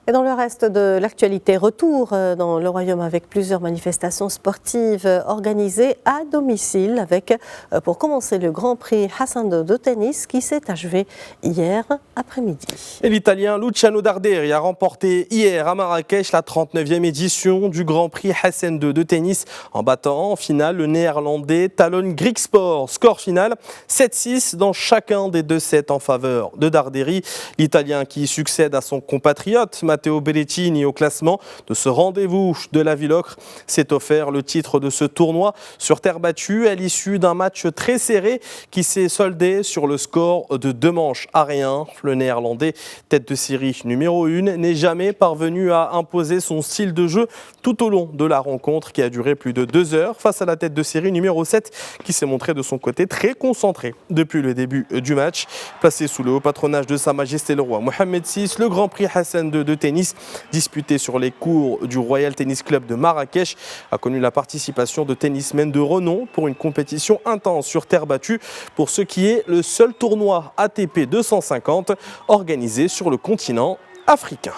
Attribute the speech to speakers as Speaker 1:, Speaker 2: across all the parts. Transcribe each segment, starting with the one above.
Speaker 1: Et dans le reste de l'actualité, retour dans le Royaume avec plusieurs manifestations sportives organisées à domicile avec, pour commencer, le Grand Prix Hassan II de tennis qui s'est achevé hier après-midi.
Speaker 2: Et l'Italien Luciano Darderi a remporté hier à Marrakech la 39e édition du Grand Prix Hassan II de tennis en battant en finale le Néerlandais Talon Griekspoor. Score final 7-6 dans chacun des deux sets en faveur de Darderi. L'Italien qui succède à son compatriote Matteo Berrettini au classement de ce rendez-vous de la Villocre s'est offert le titre de ce tournoi sur terre battue à l'issue d'un match très serré qui s'est soldé sur le score de 2 manches à rien. Le Néerlandais, tête de série numéro 1, n'est jamais parvenu à imposer son style de jeu tout au long de la rencontre qui a duré plus de 2 heures face à la tête de série numéro 7 qui s'est montré de son côté très concentré depuis le début du match. Placé sous le haut patronage de Sa Majesté le Roi Mohammed VI, le Grand Prix Hassan II de tennis disputé sur les cours du Royal Tennis Club de Marrakech a connu la participation de tennismen de renom pour une compétition intense sur terre battue pour ce qui est le seul tournoi ATP 250 organisé sur le continent africain.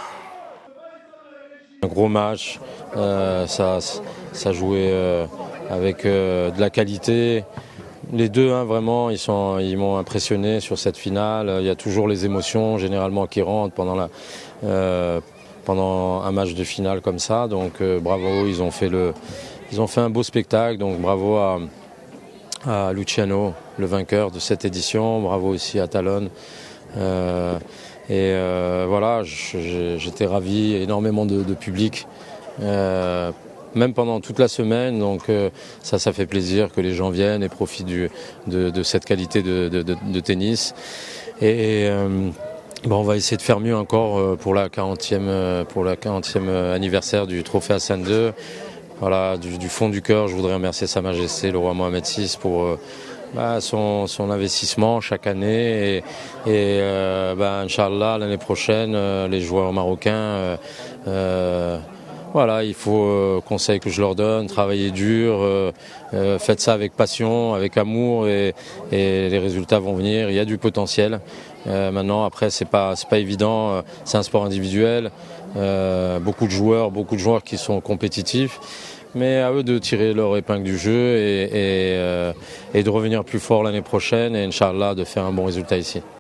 Speaker 3: Un gros match, ça jouait avec de la qualité. Les deux, vraiment, ils m'ont impressionné sur cette finale. Il y a toujours les émotions généralement qui rentrent pendant un match de finale comme ça. Donc bravo, ils ont fait un beau spectacle. Donc bravo à Luciano, le vainqueur de cette édition. Bravo aussi à Talon. Voilà, j'étais ravi, énormément de public. Même pendant toute la semaine, donc ça fait plaisir que les gens viennent et profitent de cette qualité de tennis. On va essayer de faire mieux encore pour la 40e anniversaire du trophée Hassan II. Voilà, du fond du cœur, je voudrais remercier Sa Majesté le Roi Mohammed VI pour son investissement chaque année Inch'Allah l'année prochaine les joueurs marocains voilà, il faut, conseil que je leur donne, travailler dur, faites ça avec passion, avec amour et les résultats vont venir, il y a du potentiel. Maintenant, après, c'est pas évident, c'est un sport individuel, beaucoup de joueurs qui sont compétitifs, mais à eux de tirer leur épingle du jeu et de revenir plus fort l'année prochaine et Inch'Allah de faire un bon résultat ici.